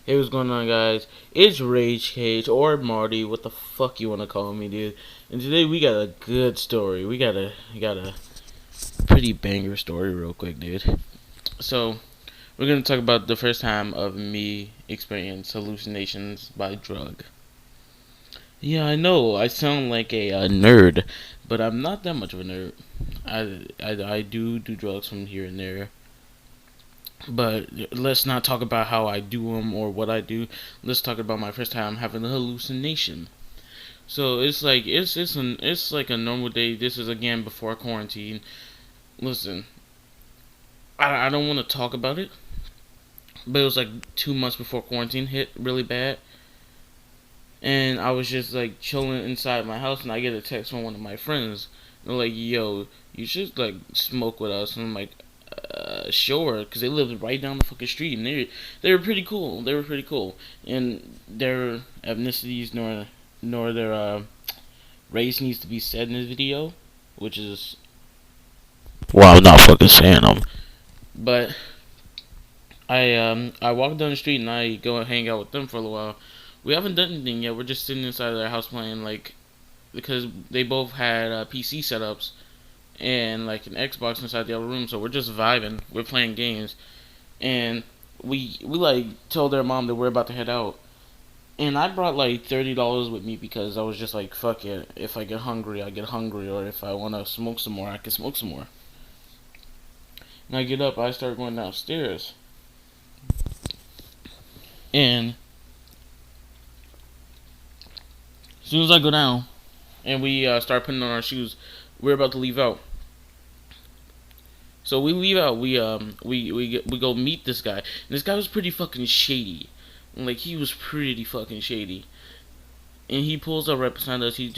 Hey, what's going on, guys? It's Rage Cage or Marty, what the fuck you wanna call me, dude? And today we got a good story. We got a pretty banger story, real quick, dude. So we're gonna talk about the first time of me experiencing hallucinations by drug. Yeah, I know I sound like a nerd, but I'm not that much of a nerd. I do drugs from here and there. But let's not talk about how I do them or what I do. Let's talk about my first time having a hallucination. So it's like a normal day. This is again before quarantine. Listen, I don't want to talk about it, but it was like 2 months before quarantine hit really bad, and I was just like chilling inside my house, and I get a text from one of my friends. They're like, "Yo, you should like smoke with us," and I'm like, sure, because they lived right down the fucking street, and they were pretty cool. They were pretty cool, and their ethnicities nor their race needs to be said in this video, which is well, I'm not fucking saying them. But I walk down the street and I go and hang out with them for a little while. We haven't done anything yet. We're just sitting inside of their house playing like because they both had PC setups and like an Xbox inside the other room, so we're just vibing. We're playing games, and we like told their mom that we're about to head out. And I brought like $30 with me because I was just like, fuck it. If I get hungry, I get hungry, or if I want to smoke some more, I can smoke some more. And I get up, I start going downstairs, and as soon as I go down and we start putting on our shoes, we're about to leave out. So we leave out. We go meet this guy. And this guy was pretty fucking shady. Like he was pretty fucking shady. And he pulls up right beside us. He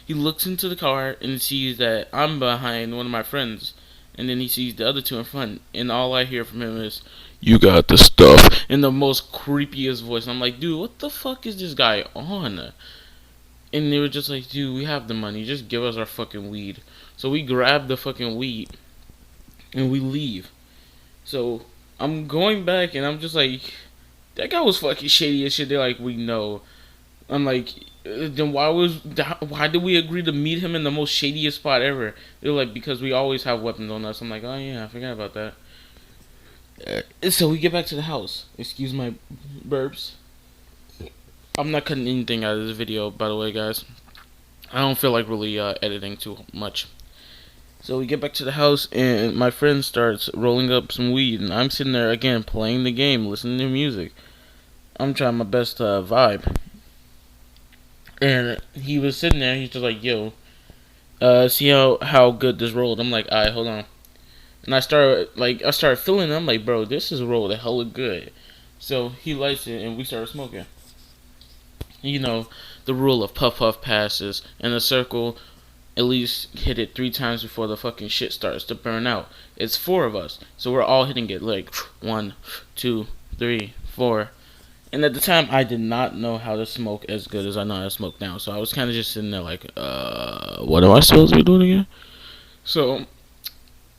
looks into the car and sees that I'm behind one of my friends. And then he sees the other two in front. And all I hear from him is, "You got the stuff," in the most creepiest voice. And I'm like, dude, what the fuck is this guy on? And they were just like, dude, we have the money. Just give us our fucking weed. So we grab the fucking weed and we leave. So I'm going back and I'm just like, that guy was fucking shady as shit. They're like, we know. I'm like, then why did we agree to meet him in the most shadiest spot ever? They're like, because we always have weapons on us. I'm like, oh yeah, I forgot about that. So we get back to the house. Excuse my burps. I'm not cutting anything out of this video, by the way, guys. I don't feel like really editing too much. So we get back to the house, and my friend starts rolling up some weed, and I'm sitting there again playing the game, listening to music. I'm trying my best to vibe. And he was sitting there, he's just like, yo, see how good this rolled? I'm like, alright, hold on. And I started feeling it. I'm like, bro, this is rolled a hella good. So he lights it, and we started smoking. You know, the rule of puff puff passes, in a circle, at least hit it 3 times before the fucking shit starts to burn out. It's 4 of us, so we're all hitting it like 1, 2, 3, 4. And at the time, I did not know how to smoke as good as I know how to smoke now. So I was kind of just sitting there like, what am I supposed to be doing again? So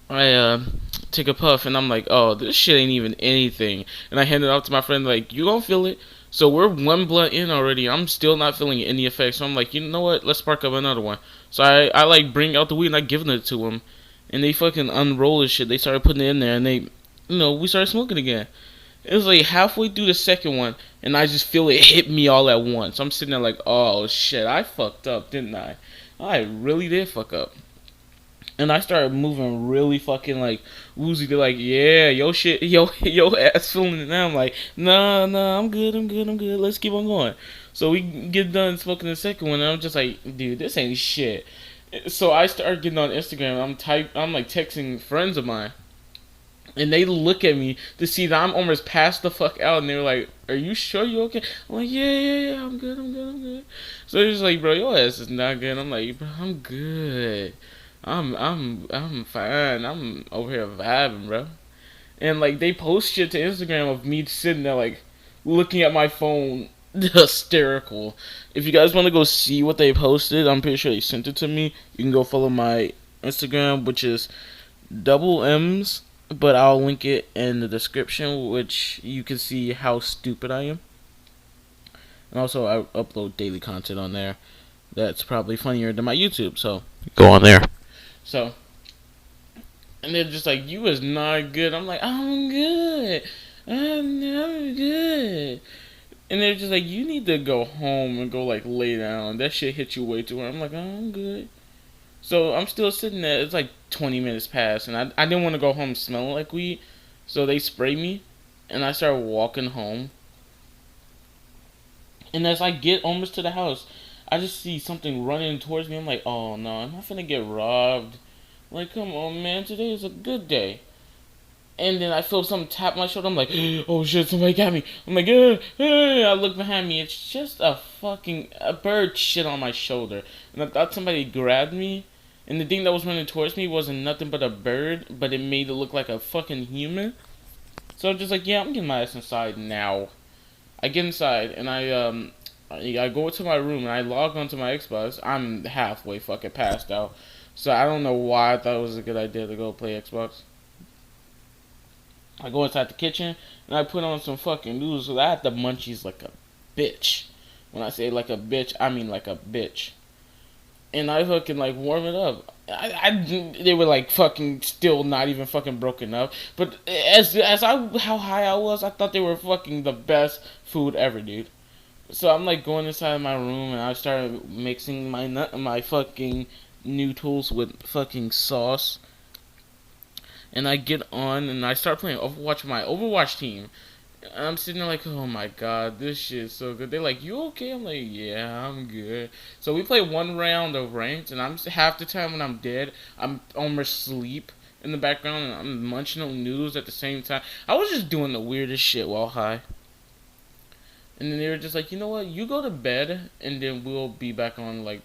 I take a puff and I'm like, oh, this shit ain't even anything. And I hand it off to my friend like, you gonna feel it? So we're 1 blunt in already. I'm still not feeling any effects. So I'm like, you know what? Let's spark up another one. So I like bring out the weed and I giving it to them. And they fucking unroll this shit. They started putting it in there and we started smoking again. It was like halfway through the second one, and I just feel it hit me all at once. I'm sitting there like, oh shit, I fucked up, didn't I? I really did fuck up. And I started moving really fucking like woozy. They're like, yeah, yo shit, yo ass feeling it now. I'm like, nah, I'm good. Let's keep on going. So we get done smoking the second one, and I'm just like, dude, this ain't shit. So I started getting on Instagram. I'm like texting friends of mine. And they look at me to see that I'm almost passed the fuck out, and they're like, "Are you sure you okay?" I'm like, "Yeah, I'm good." So they're just like, "Bro, your ass is not good." I'm like, "Bro, I'm good. I'm fine. I'm over here vibing, bro." And like they post shit to Instagram of me sitting there like looking at my phone, hysterical. If you guys want to go see what they posted, I'm pretty sure they sent it to me. You can go follow my Instagram, which is dublesms, but I'll link it in the description, which you can see how stupid I am. And also, I upload daily content on there. That's probably funnier than my YouTube. So go on there. So, and they're just like, "You is not good." I'm like, "I'm good. I'm good." And they're just like, "You need to go home and go like lay down. That shit hit you way too hard." I'm like, "Oh, I'm good." So I'm still sitting there. It's like 20 minutes past, and I didn't want to go home smelling like weed. So they spray me, and I start walking home. And as I get almost to the house, I just see something running towards me. I'm like, "Oh no, I'm not finna get robbed." Like, come on, man, today is a good day. And then I feel something tap my shoulder. I'm like, "Oh shit, somebody got me." I'm like, I look behind me. It's just a bird shit on my shoulder. And I thought somebody grabbed me. And the thing that was running towards me wasn't nothing but a bird, but it made it look like a fucking human. So I'm just like, yeah, I'm getting my ass inside now. I get inside and I go to my room and I log onto my Xbox. I'm halfway fucking passed out. So I don't know why I thought it was a good idea to go play Xbox. I go inside the kitchen and I put on some fucking noodles. So I had the munchies like a bitch. When I say like a bitch, I mean like a bitch. And I fucking like warm it up. They were like fucking still not even fucking broken up. But as I how high I was, I thought they were fucking the best food ever, dude. So I'm like going inside my room and I started mixing my fucking noodles with fucking sauce. And I get on and I start playing Overwatch with my Overwatch team. And I'm sitting there like, oh my god, this shit is so good. They're like, "You okay?" I'm like, "Yeah, I'm good." So we play one round of ranked, and I'm half the time when I'm dead, I'm almost asleep in the background, and I'm munching on noodles at the same time. I was just doing the weirdest shit while high. And then they were just like, "You know what? You go to bed, and then we'll be back on like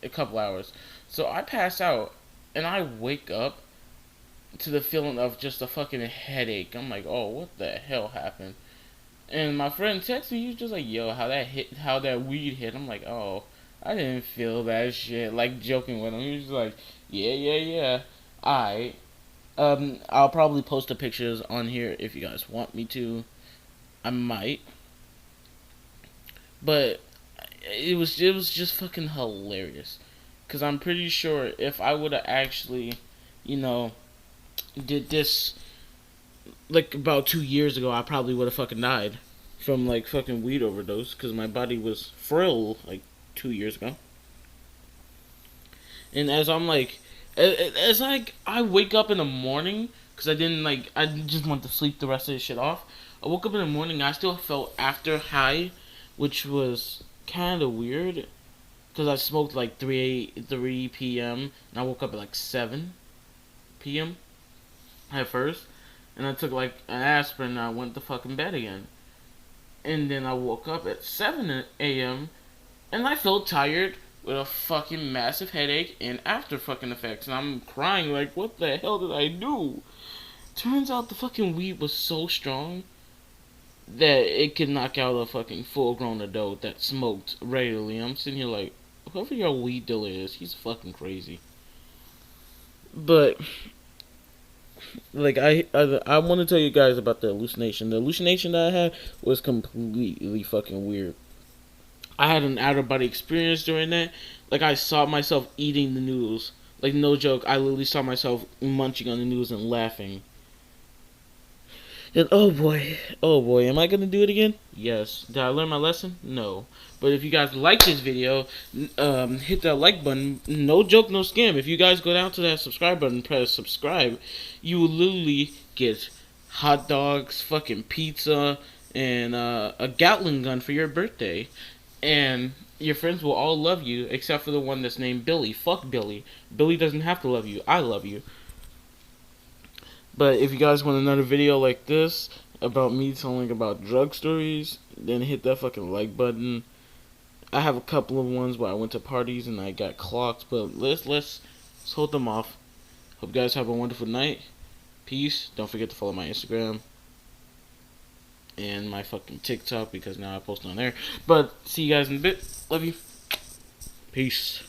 a couple hours." So I pass out, and I wake up to the feeling of just a fucking headache. I'm like, "Oh, what the hell happened?" And my friend texted me, he was just like, "Yo, how that weed hit." I'm like, "Oh, I didn't feel that shit." Like joking with him, he was just like, "Yeah, yeah, yeah." I'll probably post the pictures on here if you guys want me to. I might, but it was just fucking hilarious. Cause I'm pretty sure if I would have actually, you know, did this like about 2 years ago, I probably would have fucking died from like fucking weed overdose because my body was frail like 2 years ago. And as I'm like, as I wake up in the morning because I just want to sleep the rest of this shit off. I woke up in the morning, I still felt after high, which was kind of weird because I smoked like 3 p.m. and I woke up at like 7 p.m. at first, and I took like an aspirin and I went to fucking bed again. And then I woke up at 7 a.m. and I felt tired with a fucking massive headache and after fucking effects. And I'm crying like, what the hell did I do? Turns out the fucking weed was so strong that it could knock out a fucking full grown adult that smoked regularly. I'm sitting here like, whoever your weed dealer is, he's fucking crazy. But like I want to tell you guys about the hallucination. The hallucination that I had was completely fucking weird. I had an out of body experience during that. Like I saw myself eating the noodles. Like no joke, I literally saw myself munching on the noodles and laughing. And oh boy, am I gonna do it again? Yes. Did I learn my lesson? No. But if you guys like this video, hit that like button. No joke, no scam. If you guys go down to that subscribe button, press subscribe, you will literally get hot dogs, fucking pizza, and a Gatling gun for your birthday. And your friends will all love you except for the one that's named Billy. Fuck Billy. Billy doesn't have to love you. I love you. But if you guys want another video like this about me telling about drug stories, then hit that fucking like button. I have a couple of ones where I went to parties and I got clocked, but let's hold them off. Hope you guys have a wonderful night. Peace. Don't forget to follow my Instagram and my fucking TikTok because now I post on there. But see you guys in a bit. Love you. Peace.